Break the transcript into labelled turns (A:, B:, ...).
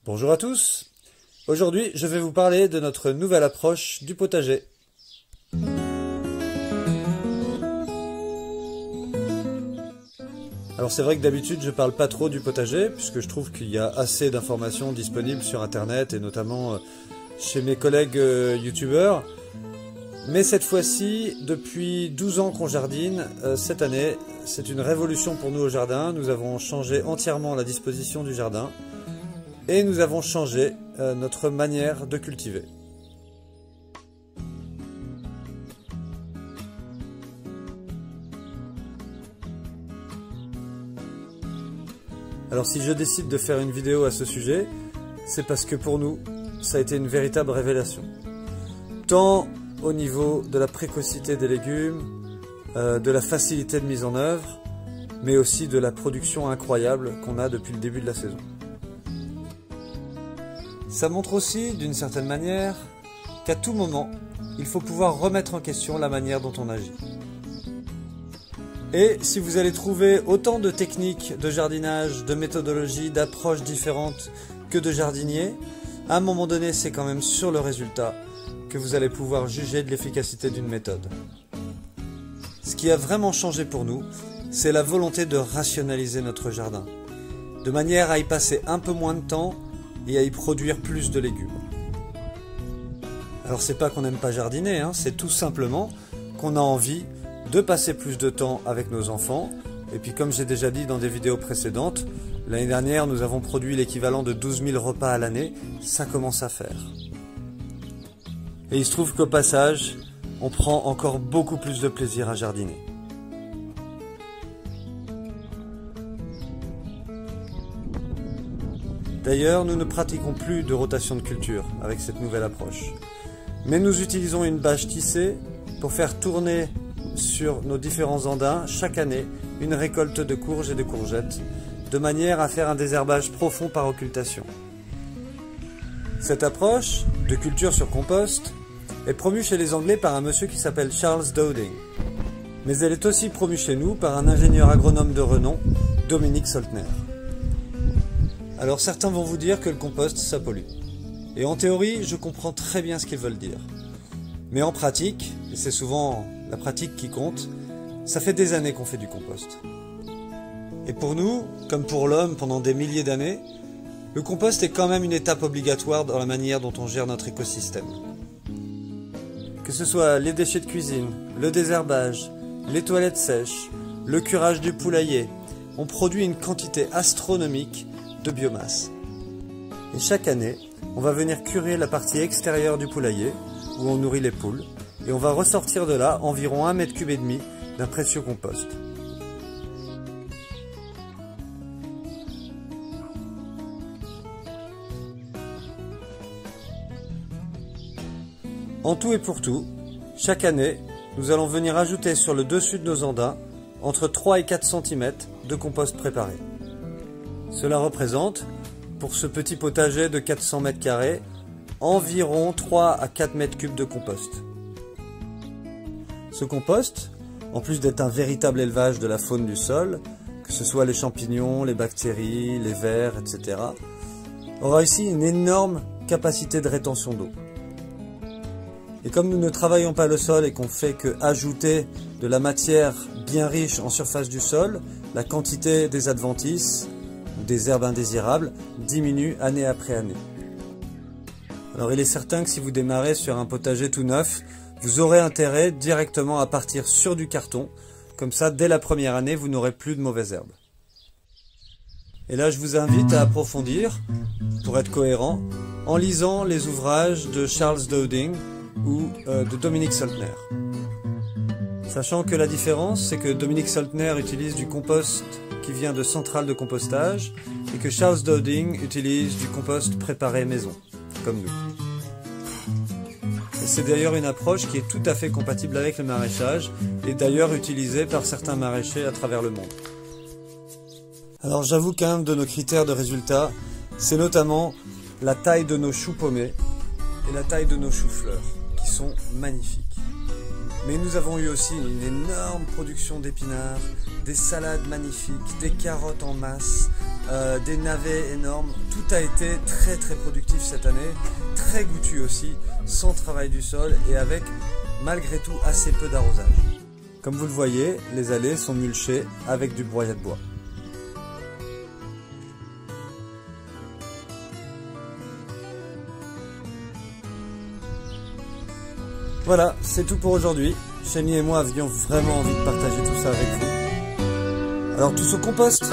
A: Bonjour à tous. Aujourd'hui, je vais vous parler de notre nouvelle approche du potager. Alors c'est vrai que d'habitude je parle pas trop du potager puisque je trouve qu'il y a assez d'informations disponibles sur internet et notamment chez mes collègues youtubeurs. Mais cette fois-ci, depuis 12 ans qu'on jardine, cette année, c'est une révolution pour nous au jardin. Nous avons changé entièrement la disposition du jardin et nous avons changé notre manière de cultiver. Alors si je décide de faire une vidéo à ce sujet, c'est parce que pour nous, ça a été une véritable révélation. Tant au niveau de la précocité des légumes, de la facilité de mise en œuvre, mais aussi de la production incroyable qu'on a depuis le début de la saison. Ça montre aussi, d'une certaine manière, qu'à tout moment, il faut pouvoir remettre en question la manière dont on agit. Et si vous allez trouver autant de techniques de jardinage, de méthodologies, d'approches différentes que de jardiniers, à un moment donné, c'est quand même sur le résultat que vous allez pouvoir juger de l'efficacité d'une méthode. Ce qui a vraiment changé pour nous, c'est la volonté de rationaliser notre jardin, de manière à y passer un peu moins de temps et à y produire plus de légumes. Alors c'est pas qu'on n'aime pas jardiner, c'est tout simplement qu'on a envie de passer plus de temps avec nos enfants. Et puis comme j'ai déjà dit dans des vidéos précédentes, l'année dernière nous avons produit l'équivalent de 12 000 repas à l'année, ça commence à faire. Et il se trouve qu'au passage, on prend encore beaucoup plus de plaisir à jardiner. D'ailleurs, nous ne pratiquons plus de rotation de culture avec cette nouvelle approche. Mais nous utilisons une bâche tissée pour faire tourner sur nos différents andins chaque année une récolte de courges et de courgettes, de manière à faire un désherbage profond par occultation. Cette approche de culture sur compost est promue chez les Anglais par un monsieur qui s'appelle Charles Dowding. Mais elle est aussi promue chez nous par un ingénieur agronome de renom, Dominique Soltner. Alors certains vont vous dire que le compost ça pollue. Et en théorie, je comprends très bien ce qu'ils veulent dire. Mais en pratique, et c'est souvent la pratique qui compte, ça fait des années qu'on fait du compost. Et pour nous, comme pour l'homme pendant des milliers d'années, le compost est quand même une étape obligatoire dans la manière dont on gère notre écosystème. Que ce soit les déchets de cuisine, le désherbage, les toilettes sèches, le curage du poulailler, on produit une quantité astronomique de biomasse. Et chaque année, on va venir curer la partie extérieure du poulailler, où on nourrit les poules, et on va ressortir de là environ 1,5 m³ d'un précieux compost. En tout et pour tout, chaque année, nous allons venir ajouter sur le dessus de nos andins entre 3 et 4 cm de compost préparé. Cela représente, pour ce petit potager de 400 m², environ 3 à 4 m³ de compost. Ce compost, en plus d'être un véritable élevage de la faune du sol, que ce soit les champignons, les bactéries, les vers, etc., aura ici une énorme capacité de rétention d'eau. Et comme nous ne travaillons pas le sol et qu'on fait que ajouter de la matière bien riche en surface du sol, la quantité des adventices, ou des herbes indésirables, diminue année après année. Alors il est certain que si vous démarrez sur un potager tout neuf, vous aurez intérêt directement à partir sur du carton, comme ça dès la première année vous n'aurez plus de mauvaises herbes. Et là je vous invite à approfondir, pour être cohérent, en lisant les ouvrages de Charles Dowding ou de Dominique Soltner. Sachant que la différence, c'est que Dominique Soltner utilise du compost qui vient de centrales de compostage et que Charles Dowding utilise du compost préparé maison, comme nous. Et c'est d'ailleurs une approche qui est tout à fait compatible avec le maraîchage et d'ailleurs utilisée par certains maraîchers à travers le monde. Alors j'avoue qu'un de nos critères de résultat, c'est notamment la taille de nos choux paumés et la taille de nos choux-fleurs, qui sont magnifiques. Mais nous avons eu aussi une énorme production d'épinards, des salades magnifiques, des carottes en masse, des navets énormes. Tout a été très très productif cette année, très goûtu aussi, sans travail du sol et avec malgré tout assez peu d'arrosage. Comme vous le voyez, les allées sont mulchées avec du broyat de bois. Voilà, c'est tout pour aujourd'hui. Chénie et moi avions vraiment envie de partager tout ça avec vous. Alors tous au compost!